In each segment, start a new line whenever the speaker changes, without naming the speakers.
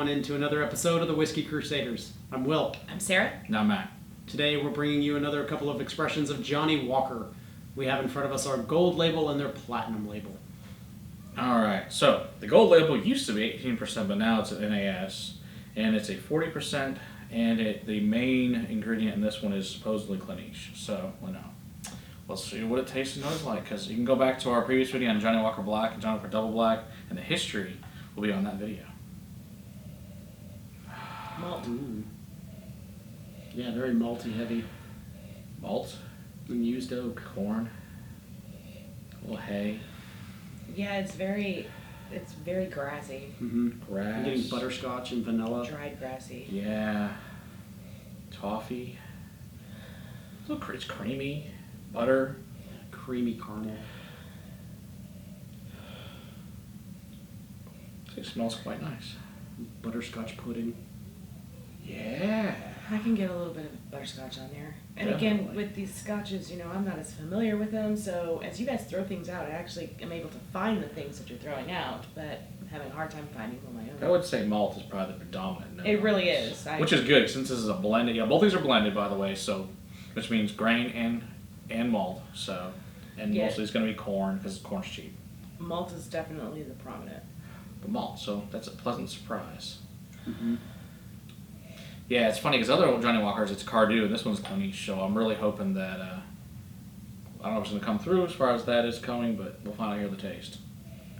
into another episode of the Whiskey Crusaders. I'm Will.
I'm Sarah.
And I'm Matt.
Today we're bringing you another couple of expressions of Johnnie Walker. We have in front of us our gold label and their platinum label.
Alright, so the gold label used to be 18%, but now it's an NAS. And it's a 40%, and the main ingredient in this one is supposedly Cliniche. So, let's see what it tastes and knows like, because you can go back to our previous video on Johnnie Walker Black and Johnnie Walker Double Black, and the history will be on that video.
Malt.
Ooh. Yeah, very malty heavy.
Malt.
And used oak.
Corn. A little hay.
Yeah, it's very grassy.
Mm-hmm.
Grass.
I'm getting butterscotch and vanilla.
Dried grassy.
Yeah. Toffee. It's creamy. Butter.
Creamy caramel.
It smells quite nice.
Butterscotch pudding.
Yeah.
I can get a little bit of butterscotch on there. And
Definitely.
again, with these scotches, I'm not as familiar with them, so as you guys throw things out, I actually am able to find the things that you're throwing out, but I'm having a hard time finding them on my own.
I would say malt is probably the predominant note.
It really is.
Which is good, since this is a blended. Yeah, both these are blended, by the way, so which means grain and malt. So, and
Yeah.
mostly it's going to be corn, because corn's cheap.
Malt is definitely the prominent.
But malt, so that's a pleasant surprise.
Mm-hmm.
Yeah, it's funny, because other Johnnie Walkers, it's Cardew, and this one's Cliniche, so I'm really hoping that, I don't know if it's going to come through as far as that is coming, but we'll finally hear the taste.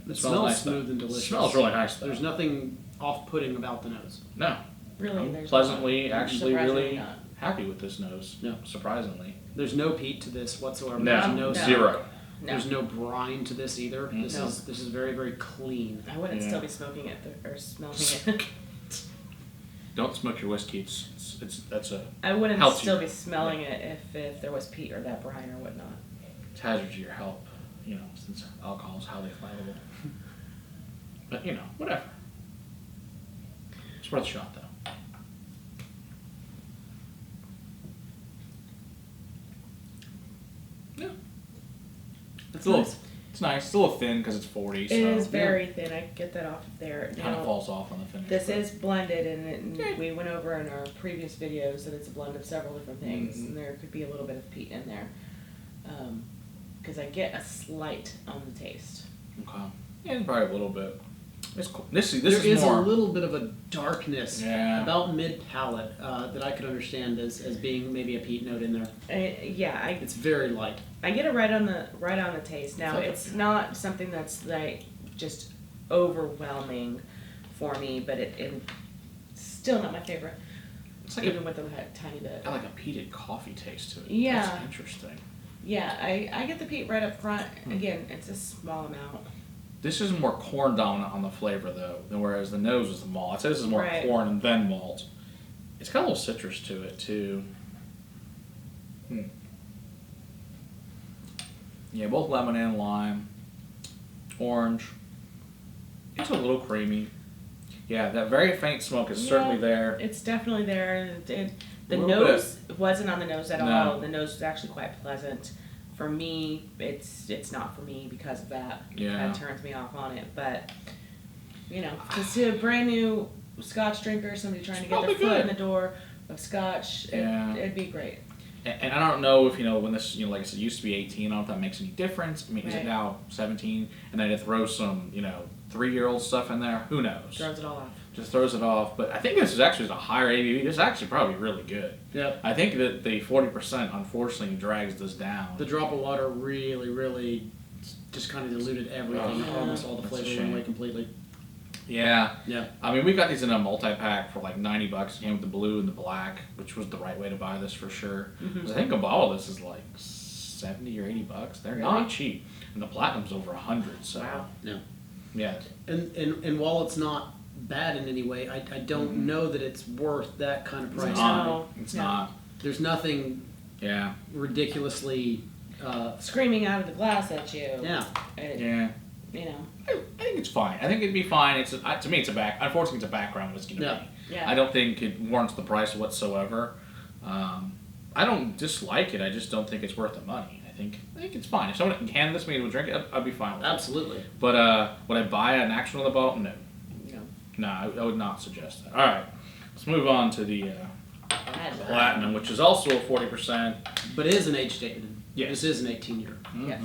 It
smells
smells
nice,
smooth
though.
and delicious.
It smells really nice, though.
There's nothing off-putting about the nose.
No.
Really,
I'm
there's
pleasantly,
not.
actually
Surprisingly
really
not.
happy with this nose.
Yeah.
Surprisingly.
There's no peat to this whatsoever.
No.
There's
No.
Zero.
No.
There's no brine to this either. This
No.
is very, very clean.
I wouldn't
Yeah.
still be smoking it or smelling it.
Don't smoke your whiskey. That's a
I wouldn't
helps
still
you.
be smelling it if there was peat or that brine or whatnot.
It's hazard to your health, since alcohol is highly flammable. But whatever. It's worth a shot though. Yeah.
That's
a little,
nice.
It's nice. It's a little thin because it's 40.
It
So
is very thin. I get that off of there.
kind of falls off on the finish.
This
but-
is blended, and we went over in our previous videos that it's a blend of several different things, and there could be a little bit of peat in there. Because I get a slight on the taste.
Okay. Yeah, probably a little bit. It's cool. This
There
is
is
more.
a little bit of a darkness
Yeah.
about mid-palate that I could understand as being maybe a peat note in there. It's very light.
I get it right on the taste. Now
Okay.
it's not something that's like just overwhelming for me, but it's still not my favorite.
It's like
Even with a tiny bit.
got like a peated coffee taste to it.
Yeah.
That's interesting.
Yeah, I get the peat right up front. Again, it's a small amount.
This is more corn dominant on the flavor though, than whereas the nose is the malt. I'd say this is more
Right.
corn and then malt. It's got a little citrus to it too. Yeah, both lemon and lime. Orange. It's a little creamy. Yeah, that very faint smoke is certainly there.
It's definitely there. The
Little
nose wasn't on the nose at
No.
all. The nose was actually quite pleasant. For me, it's not for me because of that.
Yeah.
That turns me off on it. But, just to a brand new Scotch drinker, somebody trying to get their
Probably
foot in
good.
the door of Scotch,
Yeah.
it'd be great.
And I don't know if, when this, like I said, used to be 18, I don't know if that makes any difference. I mean, is it
Right.
now 17? And then to throw some, 3-year-old stuff in there, who knows?
Throws it all off.
Just throws it off. But I think this is actually a higher ABV. This is actually probably really good.
Yep.
I think that the 40% unfortunately drags this down.
The drop of water really, really just kind of diluted everything.
Oh,
Almost all the
that's a
flavor
shame.
went away completely.
Yeah.
Yeah.
I mean, we got these in a multi-pack for like $90. It came with the blue and the black, which was the right way to buy this for sure. 'Cause I think a bottle of this is like $70 or $80. They're
Really?
not cheap. And the platinum's over $100. So
Wow.
Yeah.
yeah.
And while it's not bad in any way, I don't know that it's worth that kind of price.
No.
It's
No.
not.
There's nothing
Yeah.
ridiculously.
Screaming out of the glass at you.
Yeah.
Yeah. I think it's fine. I think it'd be fine. To me, unfortunately, it's a background whiskey to
Yeah.
me.
Yeah.
I don't think it warrants the price whatsoever. I don't dislike it. I just don't think it's worth the money. I think it's fine. If someone can hand this me to drink it, I'd be fine with it.
Absolutely.
But would I buy an actual on the bottle? No. No, I would not suggest that. All right, let's move on to the Platinum, which is also a 40%.
But it is an age stated.
Yes.
This is an 18-year.
Yes.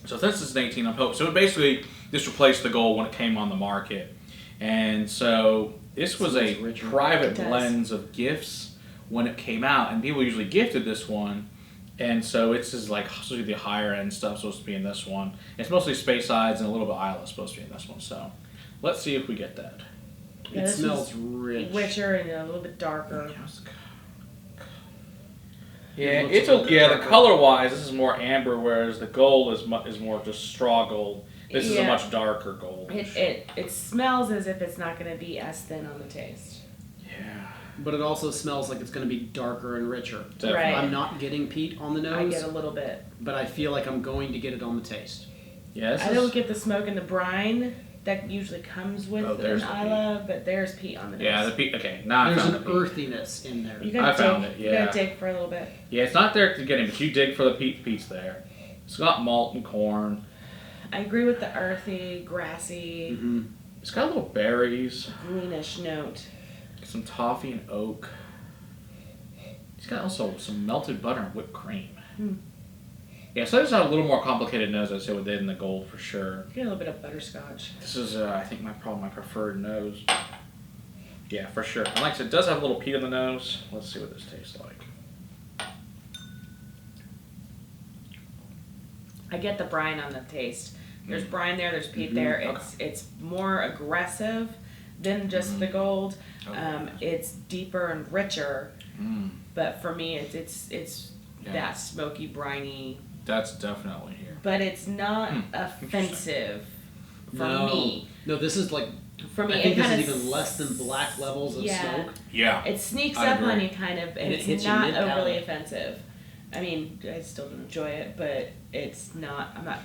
So this is an 18 on Hope. So it basically just replaced the gold when it came on the market. And so this was a private blends of gifts when it came out. And people usually gifted this one. And so it's just like supposed to be the higher end stuff supposed to be in this one. It's mostly Speyside and a little bit Isla supposed to be in this one. So let's see if we get that.
Yeah,
It smells rich.
Richer and a little bit darker.
Yeah,
It looks
the color wise, this is more amber, whereas the gold is more just straw gold. This is a much darker gold.
It smells as if it's not going to be as thin on the taste.
Yeah,
But it also smells like it's going to be darker and richer.
definitely.
Right.
I'm not getting peat on the nose,
I get a little bit.
but I feel like I'm going to get it on the taste.
Yeah,
I don't get the smoke and the brine that usually comes with an
there's the
Isla, but there's peat on the nose.
Yeah, the peat. Okay, now I
There's
found
an
the peat.
earthiness in there.
You gotta
I found
dig,
it,
You
yeah.
gotta dig for a little bit.
Yeah, it's not there to get in, but you dig for the peat. Peat's there. It's got malt and corn.
I agree with the earthy, grassy,
Mm-hmm.
It's got little berries,
greenish note.
some toffee and oak. It's got also some melted butter and whipped cream.
Hmm.
Yeah, so this has a little more complicated nose, I'd say, with it in the gold for sure.
You get a little bit of butterscotch.
This is, I think, my preferred nose. Yeah, for sure. And like I said, it does have a little peat on the nose. Let's see what this tastes like.
I get the brine on the taste. There's brine there, there's peat there.
Okay.
It's more aggressive than just the gold. It's deeper and richer, but for me, it's
Yeah.
that smoky, briny.
That's definitely here.
But it's not offensive for me.
No, this is like,
For me,
I think
it
this
kind
is even less than black levels of smoke.
Yeah.
It sneaks
I
up on
agree.
you kind of,
And
and
it hits
it's
you
not
mid-palate.
overly offensive. I mean, I still enjoy it, but it's not. I'm not.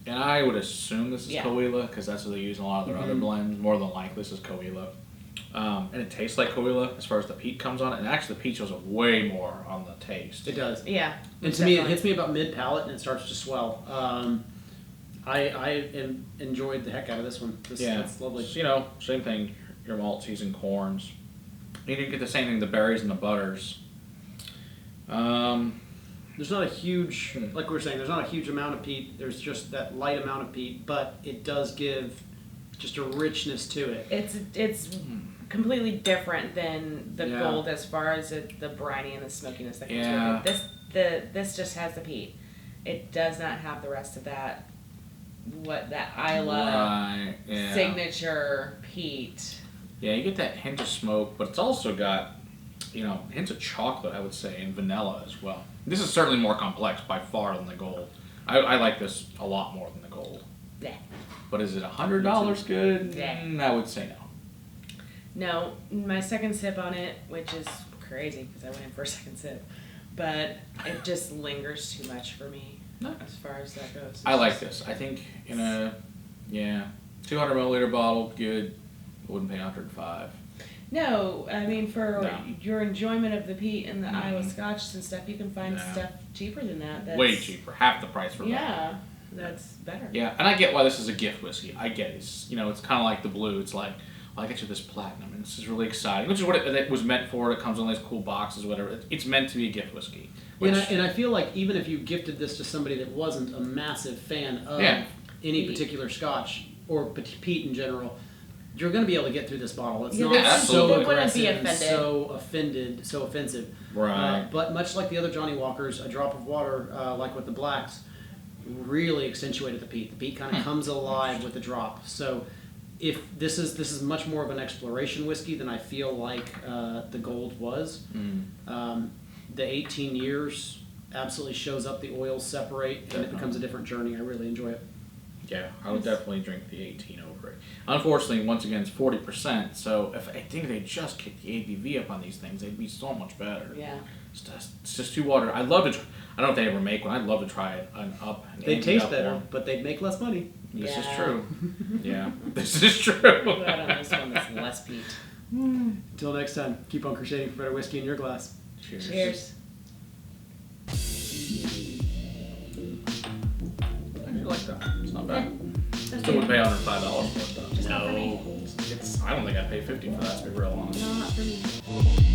And I would assume this is
Yeah.
Coahuila because that's what they use in a lot of their other blends. More than likely, this is Coahuila. And it tastes like Coahuila as far as the peat comes on it. And actually, the peat shows up way more on the taste.
It does.
Yeah.
And to me, it hits me about mid-palate and it starts to swell. I enjoyed the heck out of this one. It's lovely.
So, you know, same thing. Your malties and corns. You didn't get the same thing, the berries and the butters.
There's not a huge, like we were saying, there's not a huge amount of peat. There's just that light amount of peat, but it does give just a richness to it.
It's completely different than the
Yeah.
gold as far as the briny and the smokiness that comes
Yeah.
with it. This just has the peat. It does not have the rest of that. What that Isla
Right, yeah.
signature peat.
Yeah, you get that hint of smoke, but it's also got, you know, hints of chocolate, I would say, and vanilla as well. This is certainly more complex by far than the gold. I like this a lot more than the gold.
Yeah.
But is it $100 good?
Yeah.
I would say no.
No, my second sip on it, which is crazy because I went in for a second sip, but it just lingers too much for me
No.
as far as that goes.
I like this. I think in a 200 milliliter bottle, good. Wouldn't pay $105.
No, I mean for
No.
your enjoyment of the peat and the Iowa Scotch and stuff, you can find
No.
stuff cheaper than that. That's,
Way cheaper, half the price for that.
Yeah, that's better.
Yeah, and I get why this is a gift whiskey. I get it. It's, you know, it's kind of like the blue. It's like, well, I get you this platinum, and this is really exciting, which is what it was meant for. It comes in these cool boxes, whatever. It's meant to be a gift whiskey. Which,
And I feel like even if you gifted this to somebody that wasn't a massive fan of any
Peat.
particular Scotch or peat in general, you're going to be able to get through this bottle. It's
Yeah,
not
they
so
wouldn't
aggressive
be
and
offended.
so offensive.
Right.
But much like the other Johnnie Walkers, a drop of water, like with the blacks, really accentuated the peat. The peat kind of comes alive with the drop. So if this is much more of an exploration whiskey than I feel like the gold was. The 18 years absolutely shows up. The oils separate and it becomes a different journey. I really enjoy it.
Yeah, I would definitely drink the 18 over it. Unfortunately, once again, it's 40%. So if I think they just kicked the ABV up on these things, they'd be so much better.
Yeah.
It's just too water. I'd love to. I don't know if they ever make one. I'd love to try an up.
They taste
up
better,
one.
but they'd make less money.
This is
Yeah.
true. Yeah, this is true.
Go out on this one that's less peat.
Until next time, keep on crusading for better whiskey in your glass.
Cheers.
Cheers.
I do like that. It's not bad.
That's
Still would pay $105 for it though.
Just not for me.
It's I don't think I'd pay 50 for that, to be real honest.
No, not for me.